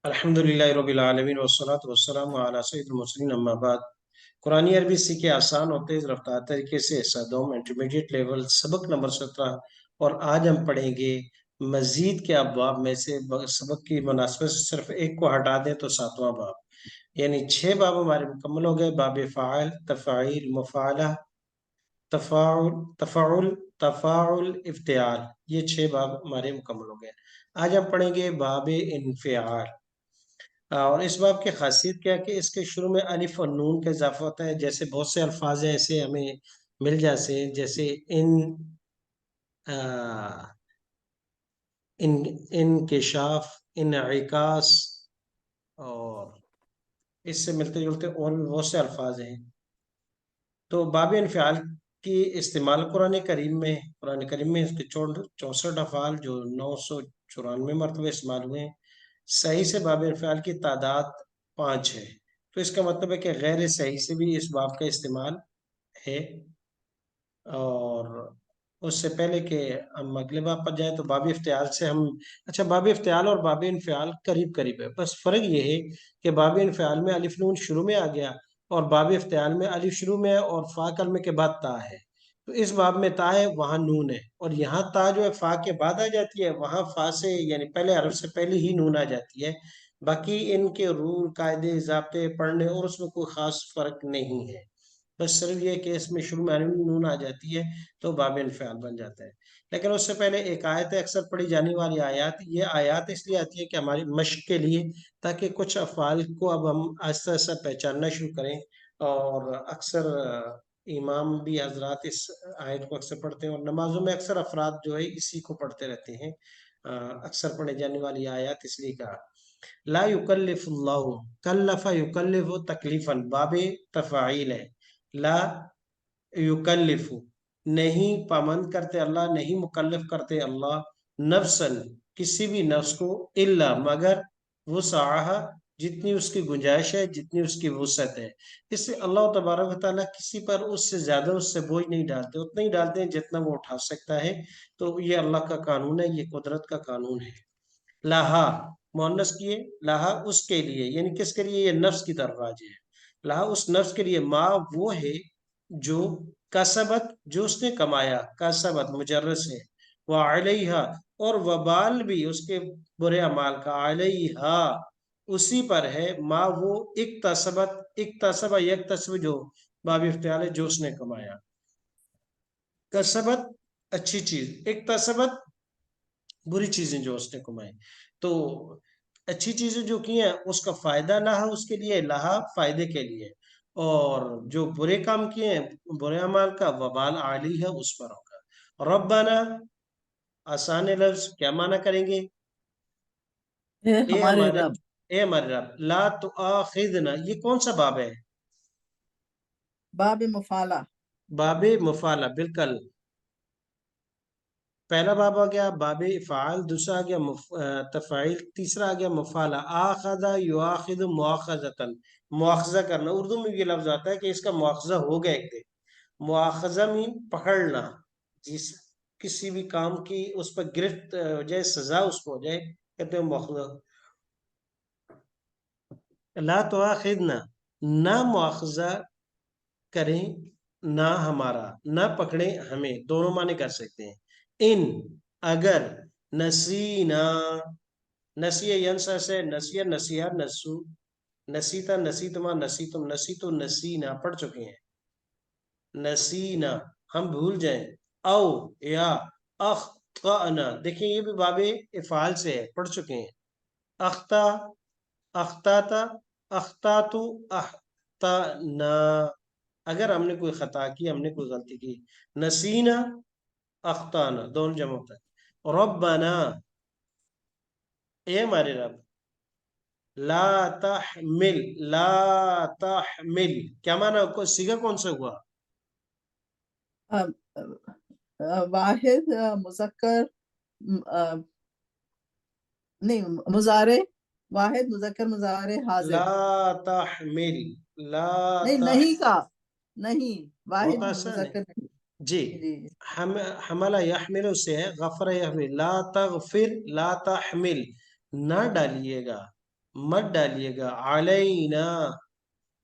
अल्हम्दुलिल्लाहि रब्बिल आलमीन वस्सलातु वस्सलामु अला सय्यिदिल मुरसलीन अम्मा बाद। कुरानी अरबी सीखे आसान और तेज रफ्तार तरीके से सदोम इंटरमीडिएट लेवल सबक नंबर 17। और आज हम पढ़ेंगे मजीद के अबवाब में से सबक की मुनासबत से सिर्फ एक को हटा दें तो सातवां बाब, यानी 6 बाब हमारे मुकम्मल हो गए। बाब फ़ाइल, तफ़ाइल, मुफ़ाला, तफ़ाउल, तफ़ाउल, तफ़ाउल, इफ्तिआल, ये 6 बाब हमारे मुकम्मल हो गए। आज हम पढ़ेंगे बाब इन्फ़िआल। और इस बाब की खासियत क्या है कि इसके शुरू में अलिफ और नून का इजाफा होता है। जैसे बहुत से अल्फाज हैं ऐसे हमें मिल जाते हैं, जैसे आ, इन इनकिशाफ, इनइकास, और इससे मिलते जुलते और भी बहुत से अल्फाज हैं। तो बाब इनफ़िआल की इस्तेमाल कुरान करीम में इसके 64 अफ़ाल जो 994 मरतबे इस्तेमाल हुए हैं। सही से बाब इनफ़िआल की तादाद 5 है। तो इसका मतलब है कि गैर सही से भी इस बाब का इस्तेमाल है। और उससे पहले कि हम अगले बाब पर जाए तो बाब इफ्तियाल से हम, अच्छा, बाब इफ्तियाल और बाब इनफ़िआल करीब करीब है, बस फर्क ये है कि बाब इनफ़िआल में अलिफ नून शुरू में आ गया और बाब इफ्तियाल में अलिफ शुरू में है और फा कलमे के बाद ता है। तो इस बाब में ता है, वहां नून है, और यहाँ ता जो है फा के बाद आ जाती है, वहां फा से यानी पहले हरफ से पहले ही नून आ जाती है। बाकी इनके रूल कायदे ज़ाब्ते पढ़ने और उसमें कोई खास फर्क नहीं है। बस सिर्फ ये कि इसमें शुरू में अलिफ नून आ जाती है तो बाब इनफ़िआल बन जाता है। लेकिन उससे पहले एक आयत है, अक्सर पढ़ी जाने वाली आयत। ये आयत इसलिए आती है कि हमारी मश्क के लिए, ताकि कुछ अफ़ाल को अब हम आहिस्ता आहिस्ता पहचानना शुरू करें। और अक्सर इमाम भी हजरात इस आयत को अक्सर पढ़ते हैं, और नमाजों में अक्सर अफराद जो है इसी को पढ़ते रहते हैं। अक्सर पढ़े जाने वाली आयत इसलिए कहा। ला युकल्लिफुल्लाहु, कल्लफा युकल्लिफु तकलीफन, बाबे तफ़ाइल है। ला युकल्लिफु, नहीं पाबंद करते अल्लाह, नहीं मुकल्लफ करते अल्लाह, नफ्सन, किसी भी नफ्स को, इल्ला मगर, वुसअहा, जितनी उसकी गुंजाइश है, जितनी उसकी वसअत है। इससे अल्लाह तबारक व तआला किसी पर उससे ज्यादा उससे बोझ नहीं डालते, उतना ही डालते हैं जितना वो उठा सकता है। तो ये अल्लाह का कानून है, ये कुदरत का कानून है। लाहा, मोहन्नस किए, लाहा उसके लिए, यानी किसके लिए, ये नफ्स की तरफ राजी है। लाहा उस नफ्स के लिए, माँ वो है जो कसबत, जो उसने कमाया, कसबत मुजर्रद से, व अलैहा, और वबाल भी उसके बुरे अमाल का, अलैहा उसी पर है, माँ वो इक्तसबत, इक्तसबा यक्तसब, जो बाब इफ्तियाल है, जो उसने कमाया। कसबत अच्छी चीज, इक्तसबत बुरी चीजें जो उसने कमाई। तो अच्छी चीजें जो की हैं उसका फायदा लहा उसके लिए, लहा फायदे के लिए, और जो बुरे काम किए हैं बुरे अमाल का वबाल आली है उस पर होगा। रब्बाना, आसान लफ्ज क्या माना करेंगे? ए हमारे हमारे, रब। ए हमारे रब, ला तुआखिदना, ये कौन सा बाब है? बाब मुफाला। बाबे मुफाला, बिल्कुल। पहला बाब आ गया बाबे इफ़ाल, दूसरा आ गया तफ़ाइल, तीसरा आ गया मुफाला। आखदा युआखिदु मुआखजतन, मुआखजा करना। उर्दू में ये लफ्ज आता है कि इसका मुआखजा हो गया एक दिन। मुआखजा मीन पकड़ना, जिस किसी भी काम की उस पर गिरफ्त हो जाए, सजा उसको हो जाए, कहते हैं मुआखजा। ला तुआखिदना, ना मुआखजा करें, ना हमारा, ना पकड़े हमें, दोनों माने कर सकते हैं। इन, अगर, नसीना, नसिया यंसा से नसिया, नसिया नसू, नसीता नसीतुमा, नसीतुम, नसीतु, नसीना पढ़ चुके हैं। नसीना हम भूल जाएं, औ या अख्ताना, देखिए ये भी बाबे इफ़ाल से है, पढ़ चुके हैं। अख्ता, अख्ताता, अख्तातु, अख्ताना, अगर हमने कोई खता की, हमने कोई गलती की। नसीना, अख्ताना, दोनों जमा होता है। रब्बाना, ए हमारे रब, ला तहमिल, ला तहमिल, क्या माना, को सिगा कौन सा हुआ? वाहिद मुजक्कर, नहीं, मुजारे, वाहिद मुजक्कर मुजारे ला हाजिर। तहमिल, ला नहीं, तह, नहीं का, नहीं, बहुत वाहिद आसान है मुजक्कर नहीं। जी। जी। हम हमला यहमिल से है, गफर यहमिल, ला तगफिर, ला तहमिल, ना डालिएगा, मत डालिएगा, अलैना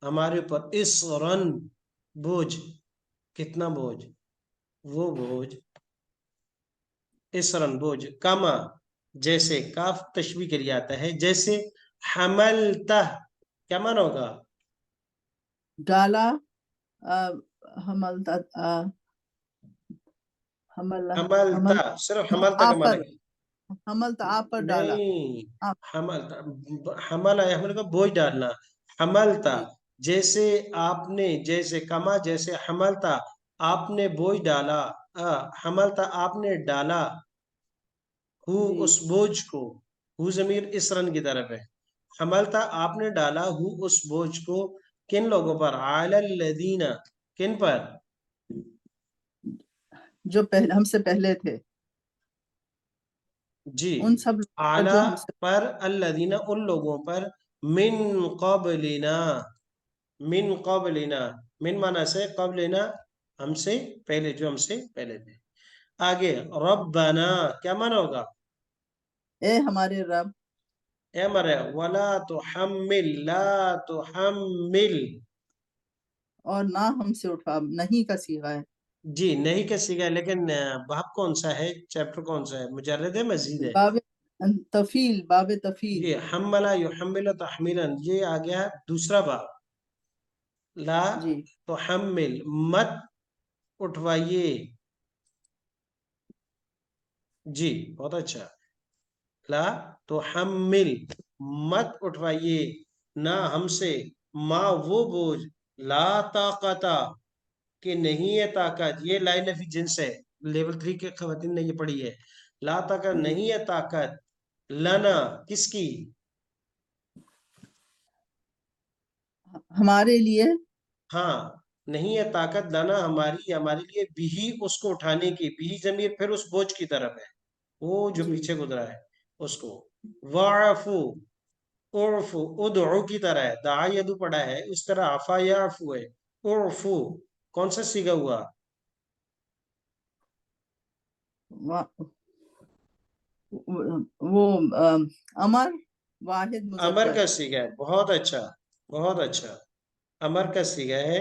हमारे ऊपर, इसरन बोझ, कितना बोझ, वो बोझ, इसरन बोझ, कमा जैसे, काफ तशबीह के लिए आता है, जैसे हमलता, क्या माना होगा, डाला, हमलता, हमला, हमलता, हमल सिर्फ हमलता का आप माना पर, है। हमलता आप पर डाला, नहीं, आप, हमला हमल का बोझ डालना, हमलता जी जैसे आपने, जैसे कमा जैसे हमलता आपने बोझ डाला, हमलता आपने डाला, हु जी उस बोझ को, हु जमीर इस रन की तरफ है, हमलता आपने डाला, हु उस बोझ को, किन लोगों पर, अलल लदीना, किन पर, जो पहले हमसे पहले थे, जी, उन सब लोगों पर आला जो हमसे, पर, अल्लदीना उन लोगों पर, मिन क़ब्लिना, मिन क़ब्लिना, मिन माना से, क़ब्लिना हमसे पहले, जो हमसे पहले थे। आगे रब्बना क्या माना होगा, ए हमारे रब, अमर है, वला तो हमिल, ला तो हमिल, और ना हमसे उठा, नहीं का सीगा है, जी नहीं का सीगा है, लेकिन बाब कौन सा है, चैप्टर कौन सा है, मुजर्रद है मजीद है, बाब तफील, बाब तफील, ये हम्मला युहम्मिल तहमीलन, ये आ गया दूसरा बाब, ला जी तो हम्मिल, मत उठवाइए, जी बहुत अच्छा, ला तो हम्मिल मत उठवाइए, ना हमसे, माँ वो बोझ, ला ताकता कि नहीं है ताकत, ये लाइन नफी जिन्स है, लेवल 3 के खवातीन ने ये पढ़ी है, ला ताकत जी नहीं है ताकत, लना किसकी, हमारे लिए, हाँ नहीं है ताकत, लना हमारी, हमारे लिए, बिही उसको उठाने की, बिही जमीर फिर उस बोझ की तरफ है, वो जो जी पीछे गुजरा है उसको, वाफू, उर्फू उदउ की तरह है, दा यदु पड़ा है उस तरह आफा याफू है, उर्फू कौन सा सीगा हुआ, वा- वो अमर, वाहिद अमर मुजक्कर, का सीगा है, बहुत अच्छा, बहुत अच्छा, अमर का सीगा है,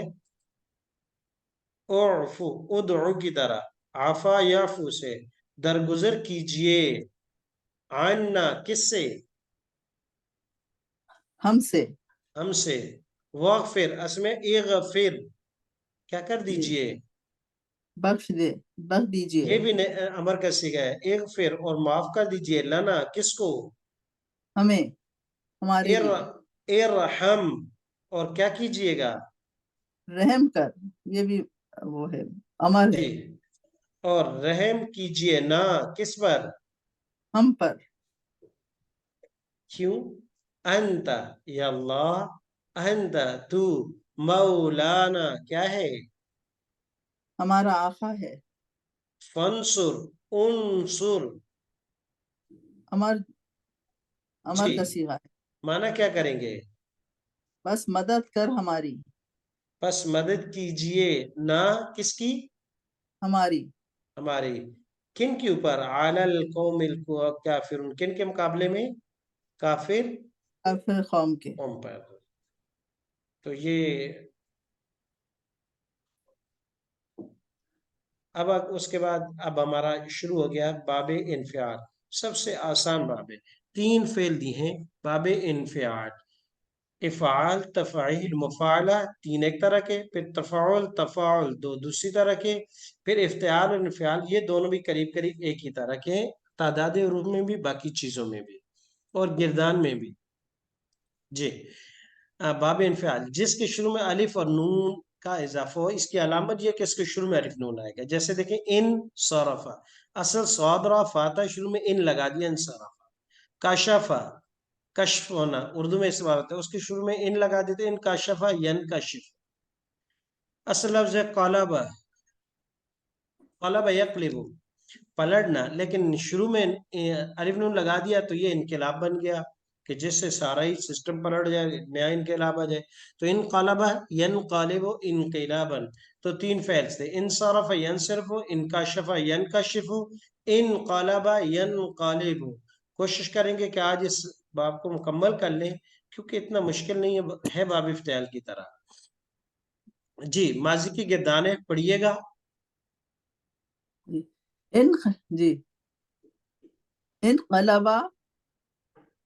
उर्फू उदउ की तरह, आफा याफू से दरगुजर कीजिए, आन्ना किससे, हमसे, हमसे, वगफिर असमें इगफिर क्या कर जी दीजिए, बख्श दे, बख्श ये दीजिए भी अमर का सीगा है, इगफिर और माफ कर दीजिए, लना किसको, हमें, हमारे एर लिए, इरहम और क्या कीजिएगा, रहम कर, ये भी वो है, अमर जी, है, और रहम कीजिए ना किस पर, हम पर, क्यों, अंता या अल्लाह, अंता तू, मौलाना क्या है, हमारा आका है, फंसुर उनसुर, अमर, जी अमर का सीगा है, माना क्या करेंगे, बस मदद कर हमारी, बस मदद कीजिए ना किसकी, हमारी, हमारी, किन के ऊपर, आलल कौमिल को काफिर, किन के मुकाबले में, काफिर काफिर कौम के, कौम पर, तो ये अब उसके बाद अब हमारा शुरू हो गया बाबे इनफियाल, सबसे आसान बाबे, 3 फेल दी हैं, बाबे इनफियाल, इफ़ाल तफ़ाइल मुफ़ाला 3 एक तरह के, फिर तफ़ाउल तफ़ाउल 2 दूसरी तरह के, फिर इफ्तियाल और इनफियाल ये दोनों भी करीब करीब एक ही तरह के हैं, तादाद रूप में भी, बाकी चीज़ों में भी, और गिरदान में भी, जी। बाब इनफियाल जिसके शुरू में अलिफ और नून का इजाफा हो, इसकी अलामत यह कि इसके शुरू में अलिफ नून आएगा, जैसे देखें इन सरफा, असल सौदरा फाता शुरू में इन लगा दिया, इन सरफा, काशफा कश्फ होना उर्दू में इस्तेमाल होता है, उसके शुरू में इन लगा देते, इन काशफा यन कशिफ, असल लफ्ज है कलबा, कलबा यकलिबु पलटना, लेकिन शुरू में अलिफ नून लगा दिया तो ये इनकलाब बन गया, कि जिससे सारा ही सिस्टम पलट जाए, नया इनकलाब आ जाए, तो इन कलबा यन कालिबो इनकलाबन, तो 3 फेल थे, इन सरफ यन सरफो, इन काशफा यन कशिफो, इन कलबा यन कालिबो, कोशिश करेंगे कि आज इस باب کو مکمل کر لیں کیونکہ اتنا مشکل نہیں ہے باب افتعال کی طرح. جی ماضی کی گردانیں پڑھیے گا. جی انقلبا،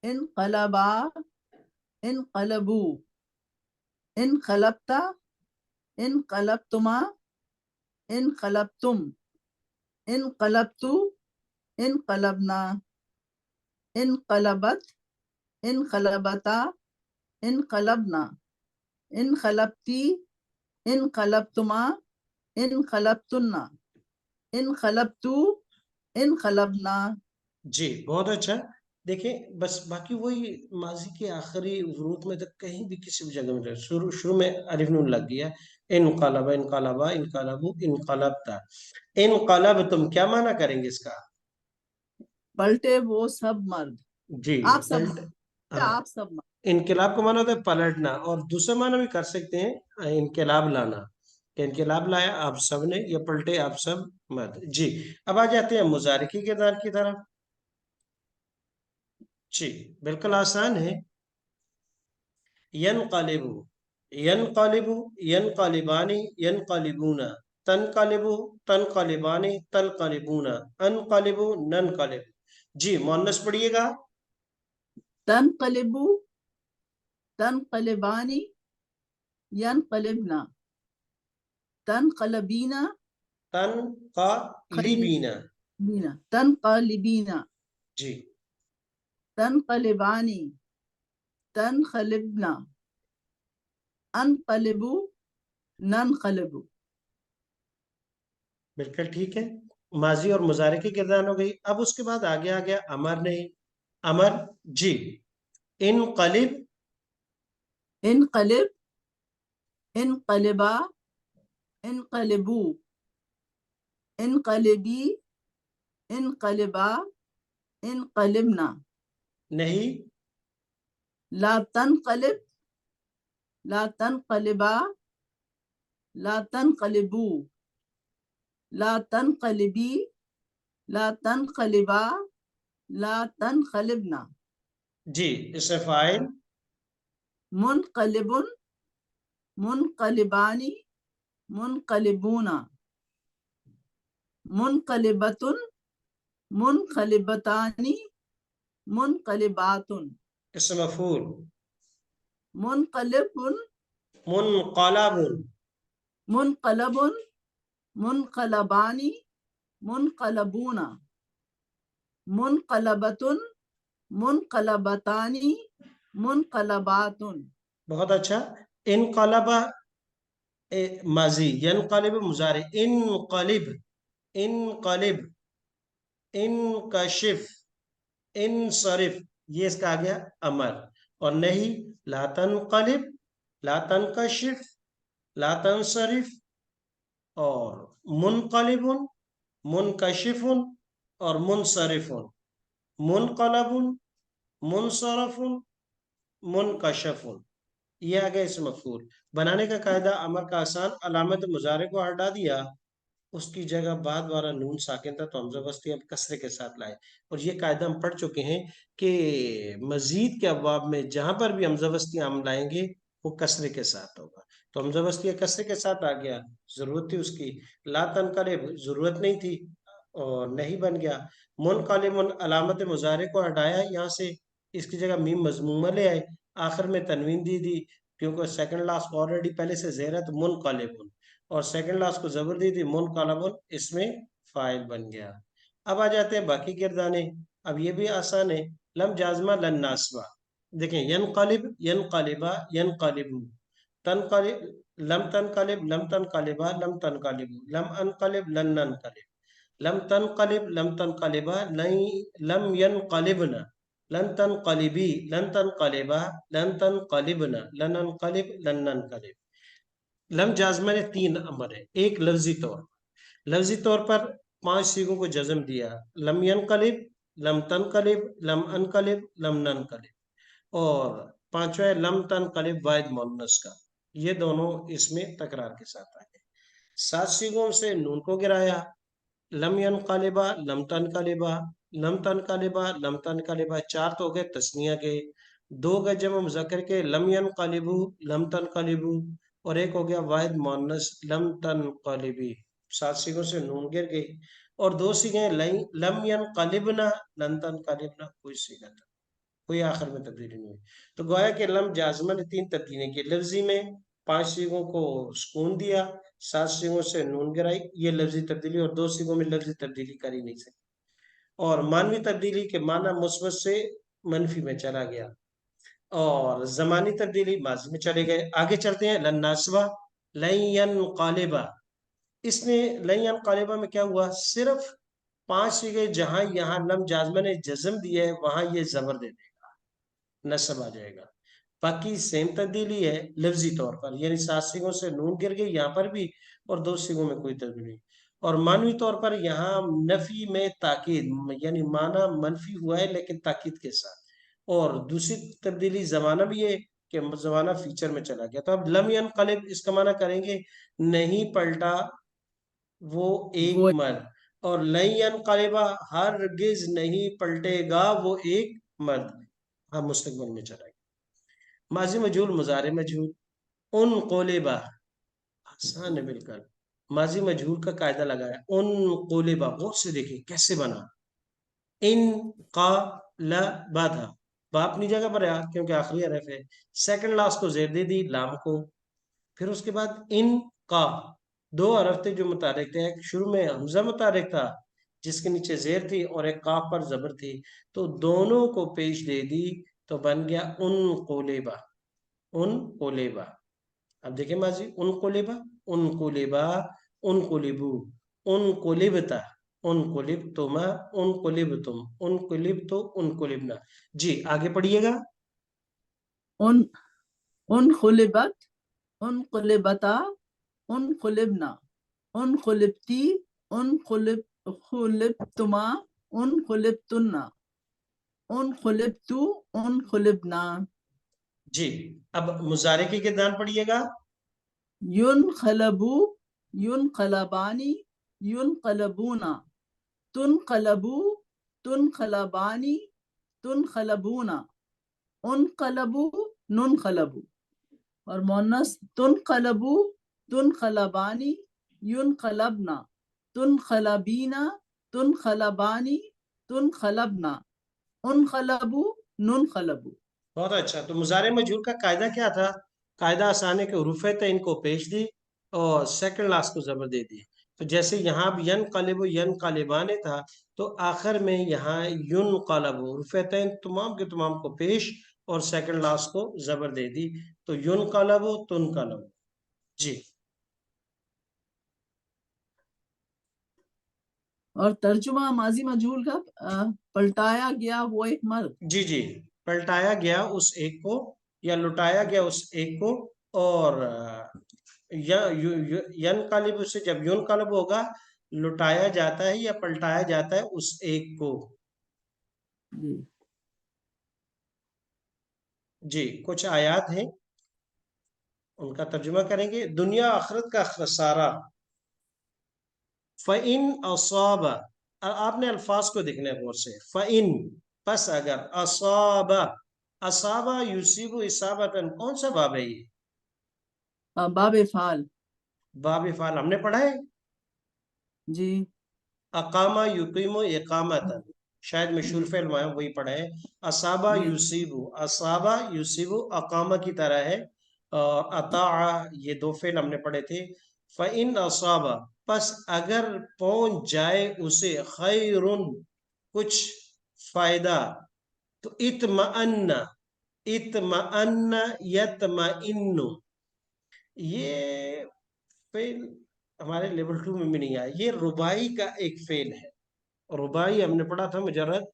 انقلبا، انقلبو، انقلبتا، انقلبتما، انقلبتم، انقلبتو، انقلبنا، انقلبت، انقلبتا، انقلبنا، انقلبتی، انقلبتما، انقلبتنا، انقلبتو، انقلبنا. جی بہت اچھا. دیکھیں بس باقی وہی ماضی کے آخری ورود میں تک کہیں بھی کسی بھی جگہ میں شروع میں الف نون لگ گیا. انقلب، انقلبا، انقلبو، انقلبتا. انقلب تم کیا معنی کریں گے اس کا؟ پلٹے وہ سب مرد. جی آپ سب مرد. ہاں. آپ سب مرد. انقلاب کا معنی ہوتا ہے پلٹنا، اور دوسرا معنی بھی کر سکتے ہیں انقلاب لانا، کہ انقلاب لایا آپ سب نے یا پلٹے آپ سب مرد. جی اب آ جاتے ہیں مضارع کے کردار کی طرف. جی بالکل آسان ہے. ینقلبو، ینقلبو، ینقلبانی، ینقلبون، تنقلبو، تنقلبانی، تنقلبون، انقلبو، ننقلب. جی مؤنث پڑھیے گا. تنقلبو، تنقلبانی، ینقلبنا، تنقلبینا، تنقلبین. بینا، تنقلبینا، جی تنقلبانی، تنقلبنا، انقلبو، ننقلبو. بالکل ٹھیک ہے. ماضی اور مضارع کی گردان ہو گئی. اب اس کے بعد آگے آ گیا امر نہیں. امر. جی انقلب، انقلب، انقلبا، انقلبو، انقلبی، انقلبا، انقلبنا. نہیں. لا تنقلب، لا تنقلبا، لا تنقلبو، لا تنقلبی، لا تنقلبا، لا تنقلبنا. جی اس سے فاعل. منقلب، منقلبانی، منقلبون، منقلبۃ، منقلبتانی، منقلبات. اس مفعول. منقلب، منقلب. منقلب، منقلبانی، منقلبون، منقلبۃ، منقلبتانی، منقلبات. بہت اچھا. انقلب ماضی، ینقلب مضارع، انقلب، انقلب، انکشف، انصرف. یہ اس کا آ گیا امر. اور نہیں لا تنقلب، لا تنکشف، لا تنصرف، اور منقلب، منکشف، اور منصرف. منقلب، منصرف، منکشف. یہ آ گیا اس مفعول. بنانے کا قاعدہ امر کا آسان، علامت مضارع کو ہٹا دیا، اس کی جگہ بعد والا نون ساکن تھا تو حمزہ وصلی ہم کسرے کے ساتھ لائے. اور یہ قاعدہ ہم پڑھ چکے ہیں کہ مزید کے ابواب میں جہاں پر بھی حمزہ وصلی ہم لائیں گے وہ کسرے کے ساتھ ہوگا. تو حمزہ وصلی کسرے کے ساتھ آ گیا، ضرورت تھی اس کی. لا تنقلب ضرورت نہیں تھی اور نہیں بن گیا. منقلب علامت مضارع کو ہٹایا یہاں سے، اس کی جگہ میم مضمومہ لے آئے، آخر میں تنوین دی کیونکہ سیکنڈ لاسٹ آلریڈی پہلے سے زیر ہے تو منقلب، اور سیکنڈ لاسٹ کو زبر دی تھی منقلب، اس میں فاعل بن گیا. اب آ جاتے ہیں باقی گردانے. اب یہ بھی آسان ہے. لم جازمہ لن ناسبہ. دیکھیں ینقلب، ینقلبا، ینقلب، تنقلب، لم تنقلب، لم تنقلبا، لم تنقلب، لم انقلب، لن ننقلب، لم تنقلب، لم تنقلبا، لم ينقلبنا، لن تنقلبی، لن تنقلبا، لن تنقلبنا، لن انقلب، لن ننقلب. لم جازمہ نے 3 امر ہے. ایک لفظی طور، لفظی طور پر 5 صیغوں کو جزم دیا: لم ینقلب، لم تنقلب، لم انقلب، لم ننقلب. اور 5واں لم تنقلب واحد مؤنث کا. یہ دونوں اس میں تکرار کے ساتھ آئے. 7 صیغوں سے نون کو گرایا: لم ینقلبا، لم تنقلبا، लम तनकलिबा, लम तनकलिबा, 4 तो हो गए तस्निया के, 2 गए जमा मुज़क्कर के, लम यनकलिबू, लम तनकलिबू, और एक हो गया वाहिद मुअन्नस लम तनकलिबी, 7 सीगों से नून गिर गई, और 2 सीगे लम यनकलिबना, लन तनकलिबना, कोई सीगा था, कोई आखिर में तब्दीली नहीं हुई। तो गोया कि लम जाज़िमा ने 3 तब्दीलें की, लफ्जी में 5 सीगों को सुकून दिया, 7 सीगों से नून गिराई, ये लफ्जी तब्दीली, और 2 सीगों में लफ्जी तब्दीली कर ही नहीं सकती। और मानवी तब्दीली के माना मुस्बत से मनफी में चला गया, और जमानी तब्दीली माजी में चले गए। आगे चलते हैं, लन्नासबा लयन कालिबा, इसने लयन कालिबा में क्या हुआ, सिर्फ 5 सीगे जहां यहाँ लम जाजमा ने जज्म दिया है वहां ये जबर दे देगा, नस्ब आ जाएगा। बाकी सेम तब्दीली है लफ्जी तौर पर, यानी 7 सीगों से नून गिर गई यहाँ पर भी, और 2 सीगों में कोई तब्दीली नहीं। और मानवी तौर पर यहाँ नफी में ताकीद, यानी माना मनफी हुआ है लेकिन ताकीद के साथ। और दूसरी तब्दीली जमाना भी है कि जमाना फीचर में चला गया। तो अब लम यनक़लिब इसका माना करेंगे नहीं पलटा वो एक वो मर्द, और लन यनक़लिबा हरगिज नहीं पलटेगा वो एक मर्द, हाँ मुस्तकबिल में चला गया। माजी मजहूल मुजारे मजहूल, उन कोलेबा, आसान है बिल्कुल, माजी मजहूल का कायदा लगाया, उन कोलेबा, गौर से देखिए कैसे बना, इन का ल बा था, बा अपनी जगह पर है क्योंकि आखिरी हरफ है, सेकंड लास्ट को जेर दे दी लाम को, फिर उसके बाद इन का, 2 हरफ थे जो मुतारिक थे, एक शुरू में हमजा मुतारिक था जिसके नीचे जेर थी और एक काफ पर जबर थी, तो दोनों को पेश दे दी, तो बन गया उन कोलेबा, उन कोलेबा। अब देखिए माजी, उन कोलेबा, उन कोलेबा, उन कोलेबू, उन कोलेबता, उन कोलिब तुमा, उन कोलिब तुम, उन कोलिब तो उन कोलिबना। जी आगे पढ़िएगा। उन उन खुलिबत, उन खुलिबता, उन खुलिबना, उन खुलिबती, उन खुलिबतुमा, उन खुलिबतुन्ना, उन खुलिबतु, उन खुलिबना। जी अब मुजारे की किरदार पढ़िएगा। युन खलबू, युन खलबानी, युन खलबूना, तुन खलबू, तुन खलबानी, तुन खलबूना, उन खलबू, नुन खलबू। और मोनस तुन खलबू, तुन खलबानी, युन खलबना, तुन खलबीना, तुन खलबानी, तुन खलबना, उन खलबू, नुन खलबू। बहुत अच्छा। तो मुजारे मजहूर का कायदा क्या था, कायदा आसानी के हरूफ थे इनको पेश दी और सेकंड लास्ट को जबर दे दी। तो जैसे यहाँ भी यन कलिब यन कालिबाने था, तो आखिर में यहाँ युन कलब हरूफ तैन तमाम के तमाम को पेश और सेकंड लास्ट को जबर दे दी, तो युन कलब तुन कलब। जी और तर्जुमा माजी मजहूल का पलटाया गया वो एक मर्द। जी जी, पलटाया गया उस एक को या लुटाया गया उस एक को, और यन कालिब से जब युन कालिब होगा लुटाया जाता है या पलटाया जाता है उस एक को। जी जी कुछ आयात हैं उनका तर्जुमा करेंगे। दुनिया आखिरत का खसारा, फ़इन असाबा, आपने अल्फाज को देखना है गौर से, फ़इन बस अगर, असाबा, असाबा युसीबु इसाबतन, कौन सा बाब है ये, बाबे फाल। बाब फाल हमने पढ़ा है, जी अकामा युकीमु इकामतन, शायद मशहूर जी फेल वही पढ़ा है। असाबा जी युसीबु, असाबा युसीबु अकामा की तरह है, और अता, ये 2 फेल हमने पढ़े थे। फ़इन असाबा, बस अगर पहुंच जाए उसे, खैरुन कुछ फायदा, तो इत्मअन्ना, इत्मअन्ना यत्मइन्नु, ये फेल हमारे लेवल 2 में भी नहीं आया, ये रुबाई का एक फेल है। रुबाई हमने पढ़ा था मुजर्रद,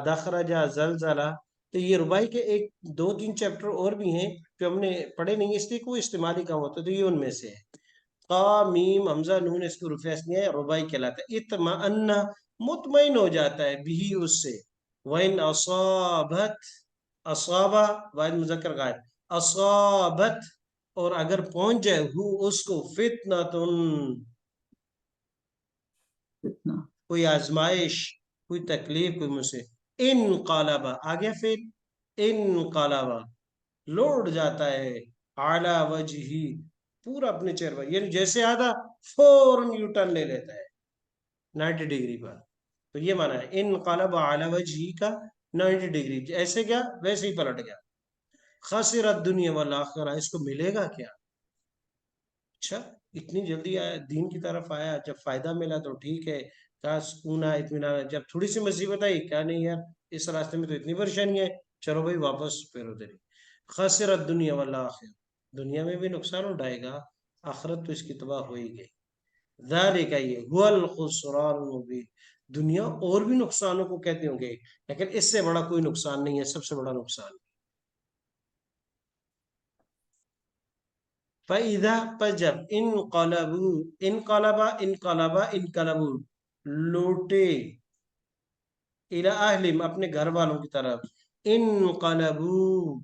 दखरजा जलजला, तो ये रुबाई के एक 2-3 चैप्टर और भी हैं जो हमने पढ़े नहीं, इसलिए कोई इस्तेमाल ही कम होता, तो ये उनमें से है। ता मीम हमजा नून इसको रुफेस नहीं है, रुबाई कहलाता है। इत्मअन्ना, मुतमईन हो जाता है, बिही उससे। वइन असाबत, असाबा वाहिद मुजक्कर गायब, असाबत, और अगर पहुंच जाए हु उसको फितनतुन, कितना। कोई आजमाइश, کوئی تکلیف کوئی مصیبت، انقلبا آ گیا پھر انقلبا لوٹ جاتا ہے، اعلی وجہی پورا اپنے چہرے پر، یعنی جیسے آدھا فوراً یو ٹرن لے لیتا ہے 90 ڈگری پر. تو یہ مانا ہے انقلب اعلی وجہی کا 90 ڈگری، ایسے کیا ویسے ہی پلٹ گیا. خسر الدنیا والآخرہ، اس کو ملے گا کیا؟ اچھا اتنی جلدی آیا دین کی طرف آیا، جب فائدہ ملا تو ٹھیک ہے، کہا سکون آیا اطمینان آیا، جب تھوڑی سی مصیبت آئی کیا نہیں یار اس راستے میں تو اتنی پریشانی ہے، چلو بھائی واپس پھر ادھر ہی. خسر الدنیا والآخرہ، دنیا میں بھی نقصان اٹھائے گا، آخرت تو اس کی تباہ ہو ہی گئی. ذالک یہ هو الخسران المبین، دنیا اور بھی نقصانوں کو کہتے ہوں گے لیکن اس سے بڑا کوئی نقصان نہیں ہے، سب سے بڑا نقصان. فَإِذَا پجب انقلبوا انقلبوا لوٹے الى اہلم اپنے گھر والوں کی طرف، انقلبوا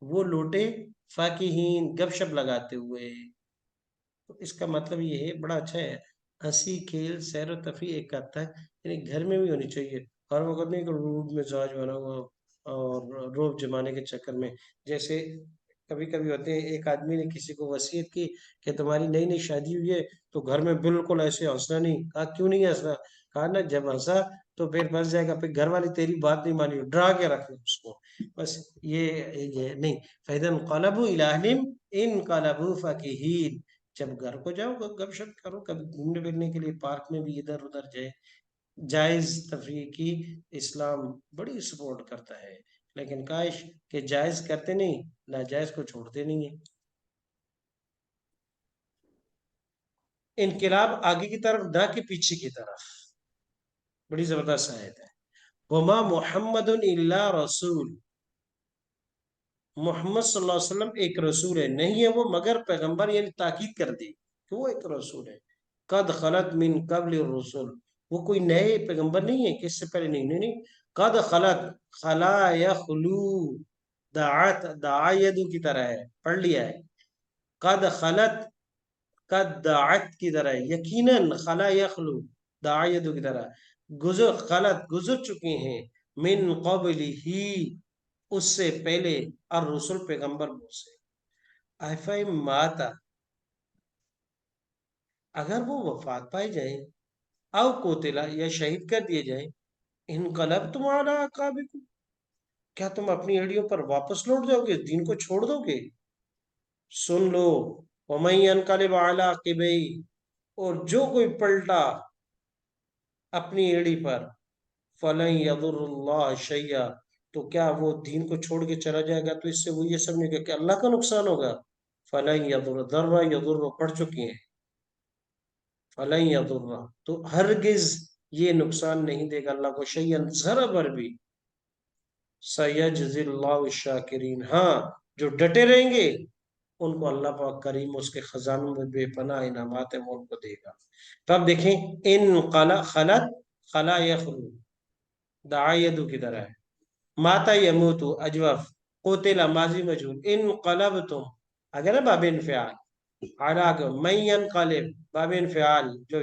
وہ لوٹے فاکہین گپ شپ لگاتے ہوئے. تو اس کا مطلب یہ ہے بڑا اچھا ہے، ہنسی کھیل سیر و تفریح ایک آتا ہے، یعنی گھر میں بھی ہونی چاہیے، ہر وقت نہیں کہ روڈ مزاج بنا ہوا اور روب جمانے کے چکر میں. جیسے کبھی کبھی ہوتے ہیں، ایک آدمی نے کسی کو وصیت کی کہ تمہاری نئی نئی شادی ہوئی ہے تو گھر میں بالکل ایسے ہنسنا نہیں. کہا کیوں نہیں ہنسنا؟ کہا نا جب ہنسا تو پھر پھنس جائے گا، پھر گھر والی تیری بات نہیں مانی، ڈرا کے رکھ لو اس کو. بس یہ نہیں. فَإِذَا انقلبوا إِلَىٰ أَهْلِهِمْ انقلبوا فَكِهِينَ، جب گھر کو جاؤ گپ شپ کرو، کبھی گھومنے پھرنے کے لیے پارک میں بھی ادھر ادھر جائے. جائز تفریح کی اسلام بڑی سپورٹ کرتا ہے، لیکن کاش کہ جائز کرتے نہیں، ناجائز کو چھوڑتے نہیں ہیں. انقلاب آگے کی طرف نہ کہ پیچھے کی طرف، بڑی زبردست آیت ہے. وما محمد الا رسول، محمد صلی اللہ علیہ وسلم ایک رسول ہے، نہیں ہے وہ مگر پیغمبر، یعنی تاکید کر دی کہ وہ ایک رسول ہے. قد خلت من قبل الرسل، وہ کوئی نئے پیغمبر نہیں ہے کہ اس سے پہلے نہیں. قد خلت، خلا یخلو، دعات دعایدو کی طرح ہے، پڑھ لیا ہے. قد خلت، قد دعت کی طرح ہے، یقیناً خلا یخلو دعایدو کی طرح خلت گزر چکے ہیں، من قبل ہی اس سے پہلے، الرسل پیغمبر سے. افئی ماتا، اگر وہ وفات پائی جائیں، او قتلا یا شہید کر دیے جائیں، انقلبتم علی اعقابکم، کیا تم اپنی ایڑیوں پر واپس لوٹ جاؤ گے، دین کو چھوڑ دو گے؟ سن لو، ومن ينقلب علی عقبیہ، اور جو کوئی پلٹا اپنی ایڑی پر، فلن یضر اللہ شیئا، تو کیا وہ دین کو چھوڑ کے چلا جائے گا تو اس سے وہ یہ سمجھے گا کہ اللہ کا نقصان ہوگا؟ فلن یضر، ذر یضر پڑھ چکی ہیں، فلن یضر تو ہرگز یہ نقصان نہیں دے گا اللہ کو، شیئا ذرا بر بھی. سیجزی اللہ الشاکرین، ہاں جو ڈٹے رہیں گے ان کو اللہ پاک کریم اس کے خزانوں میں بے پناہ انعامات ہیں، وہ ان کو دے گا. تو اب دیکھیں ان خلت خلا یخلو دعایدو کی طرح ہے. ماتا یموتو اجوف، قتل ماضی مجہول، انقلبتم اگر باب انفعال، علاقہ من ینقلب باب انفعال جو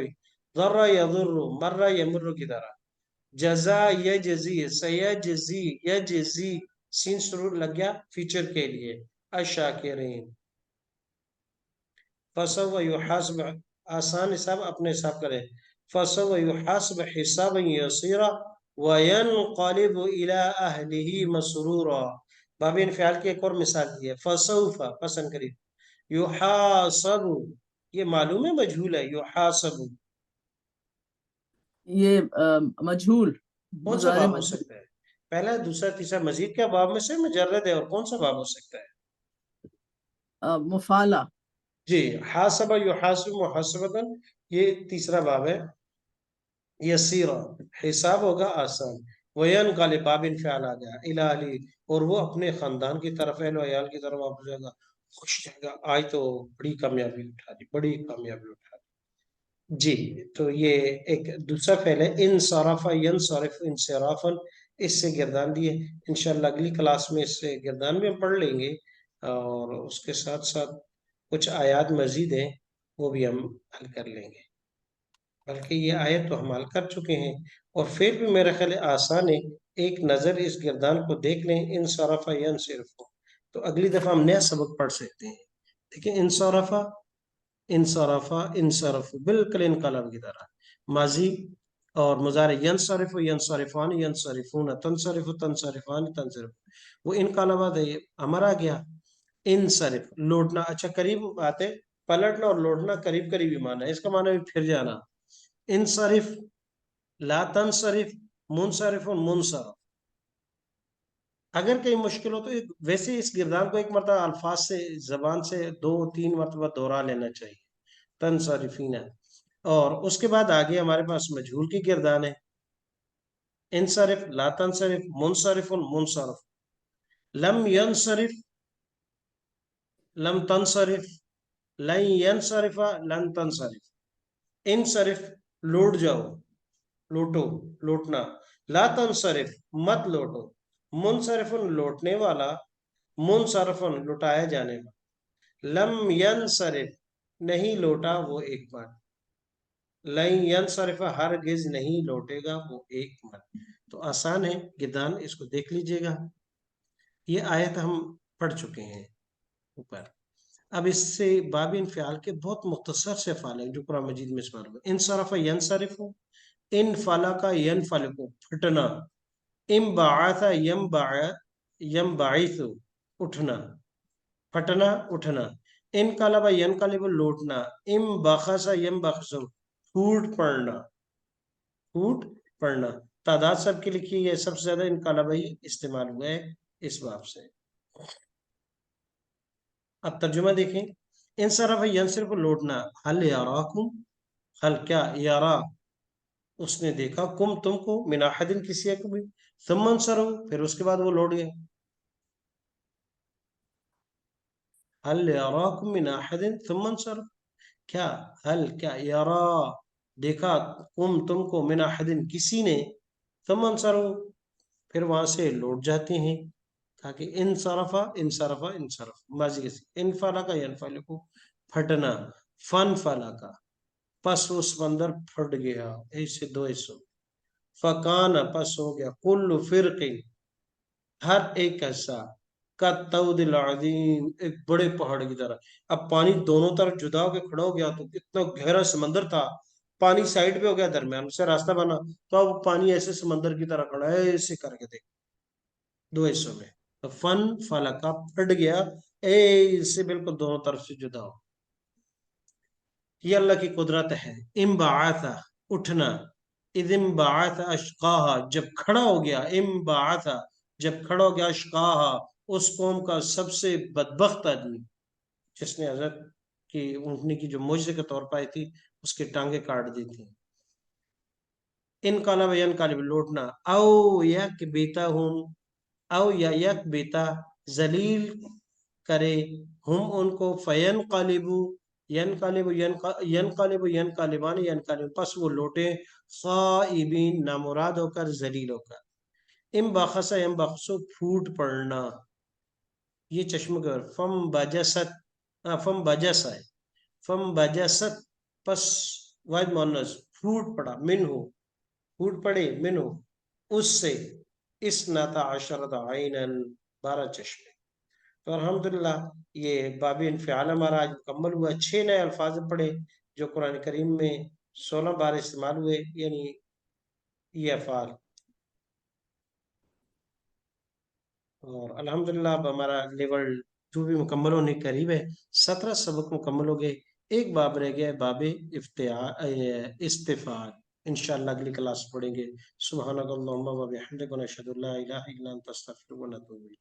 ضر یضر مر یمر کی طرح. جزا یجزی، سیجزی یجزی، سین سرور لگ گیا فیچر کے لیے، الشاکرین. فسو یحاسب، آسان حساب اپنے حساب کرے، فسو یحاسب حسابا یسیرا وینقلب الی اہلہ مسرورا. باب انفعال کی ایک اور مثال دی ہے، فسوف پسند قریب، یحاسب یہ معلوم ہے مجہول ہے، یحاسب یہ مجہول، کون سا مضارع باب ہو مجہول. سکتا ہے؟ پہلا دوسرا تیسرا مزید کیا باب میں سے مجرد ہے، اور کون سا باب ہو سکتا ہے؟ مفالہ. جی حاسب یحاسب محاسبتاً، یہ تیسرا باب ہے. یسیرا حساب ہوگا آسان، وینقلب باب انفعال آ گیا، الی اہلہ اور وہ اپنے خاندان کی طرف، اہل و عیال کی طرف واپس جائے گا، خوش جائے گا. آج تو بڑی کامیابی اٹھا دی، بڑی کامیابی اٹھا دی. جی تو یہ ایک دوسرا فعل ہے، انصرف ینصرف انصرافا، اس سے گردان دی ہے. انشاءاللہ اگلی کلاس میں اس سے گردان بھی ہم پڑھ لیں گے، اور اس کے ساتھ ساتھ کچھ آیات مزید ہیں وہ بھی ہم حل کر لیں گے. بلکہ یہ آیت تو ہم حل کر چکے ہیں، اور پھر بھی میرا خیال آسان ہے، ایک نظر اس گردان کو دیکھ لیں، انصرف ینصرف، تو اگلی دفعہ ہم نیا سبق پڑھ سکتے ہیں. دیکھیں انصرف انصرف انصرف بالکل انقلاب کی طرح، ماضی اور مضارع ینصرف ینصرفان ینصرفون تنصرف تنصرفان تنصرف، وہ انقلابات ہے. ہمارا گیا انصرف لوٹنا. اچھا قریب بات ہے، پلٹنا اور لوٹنا قریب قریب ہی مانا ہے، اس کا معنی بھی پھر جانا. انصرف لا تنصرف منصرف منصرف. اگر کہیں مشکل ہو تو ویسے اس گردان کو ایک مرتبہ الفاظ سے زبان سے 2-3 مرتبہ دوہرا لینا چاہیے، تنصرفین. اور اس کے بعد آگے ہمارے پاس مجہول کی گردان ہے، انصرف لا تنصرف منصرف منصرف. لم ینصرف لم تنصرف لن ینصرف لن تنصرف. انصرف لوٹ جاؤ لوٹو لوٹنا، لا تنصرف مت لوٹو، منصرف لوٹنے والا، منصرف لوٹایا جانے والا. لم ینصرف نہیں لوٹا وہ ایک بار، لن ینصرف ہرگز نہیں لوٹے گا وہ ایک بار. تو آسان ہے گردان، اس کو دیکھ لیجئے گا. یہ آیت ہم پڑھ چکے ہیں اوپر. اب اس سے باب انفعال کے بہت مختصر سے افعال ہیں جو قرآن مجید میں استعمال ہوئے. انصرف ینصرف، ان فلک ینفلک پھٹنا، ام بعث ینبعث اٹھنا، پھٹنا اٹھنا. انقلب ینقلب لوٹنا، ام بخس ینبخس پھوٹ پڑنا، پھوٹ پڑنا. تعداد سب کی لکھی ہے، سب سے زیادہ انقلب ہی استعمال ہوا ہے اس باب سے. اب ترجمہ دیکھیں، انصرف ینصرف لوٹنا، حل یراکم حل کیا یرا اس نے دیکھا، کم تم کو، من احد کسی ایک بھی، ثم انصرف پھر اس کے بعد وہ لوٹ گئے. حل یراکم من احد ثم انصرف، کیا حل کیا یرا دیکھا، کم تم کو، من احد کسی نے، ثم انصرف پھر وہاں سے لوٹ جاتے ہیں. تاکہ انصرفا انصرفا انصرف ماضی کے انفالا کا ینفالے کو پھٹنا، فن فالا کا پس وہ سمندر پھٹ گیا، ایسے دو حصوں. فکان پس ہو گیا، کل فرق ہر ایک حصہ، کالطود العظیم ایک بڑے پہاڑ کی طرح. اب پانی دونوں طرف جدا ہو کے کھڑا ہو گیا تو اتنا گہرا سمندر تھا، پانی سائڈ پہ ہو گیا، درمیان سے راستہ بنا، تو اب پانی ایسے سمندر کی طرح کھڑا ہے، ایسے کر کے دیکھ دو حصوں میں. تو فن فالا کا پھٹ گیا، ایسے بالکل دونوں طرف سے جدا ہو. یہ اللہ کی قدرت ہے. انبعاث اٹھنا، اذ انبعاث اشقاہا جب کھڑا ہو گیا، انبعاث جب کھڑا ہو گیا، اشقاہا اس قوم کا سب سے بدبخت آدمی جس نے حضرت کی اونٹنی کی جو معجزے کے طور پر آئی تھی اس کے ٹانگیں کاٹ دی تھی. انقلب ینقلب لوٹنا، او یک بیتا ہوں، او یا یک بیتا ذلیل کرے، ہم ان کو، فینقلبو ینقلب ینقلب ینقلبان ینقلب پس وہ لوٹے، خائبین نامراد ہو کر، ذلیل ہو کر. ام بخسا ام بخسو پھوٹ پڑنا، یہ چشمہ کا فم بجست، فم بجس ہے، فم بجست پس واحد مؤنث پھوٹ پڑا، من ہو پھوٹ پڑے، من ہو اس سے، اسنتا عشرت عینن 12 چشمے. تو الحمدللہ یہ باب انفعال ہمارا آج مکمل ہوا. 6 نئے الفاظ پڑھے جو قرآن کریم میں 16 بار استعمال ہوئے، یعنی یہ افعال. اور الحمدللہ اب ہمارا لیول 2 بھی مکمل ہونے کے قریب ہے. 17 سبق مکمل ہو گئے، ایک باب رہ گیا، باب استفعال. انشاءاللہ اگلی کلاس پڑھیں گے. سبحانک اللہم و بحمدک، نشہد ان لا الہ الا انت، نستغفرک و نتوب الیک.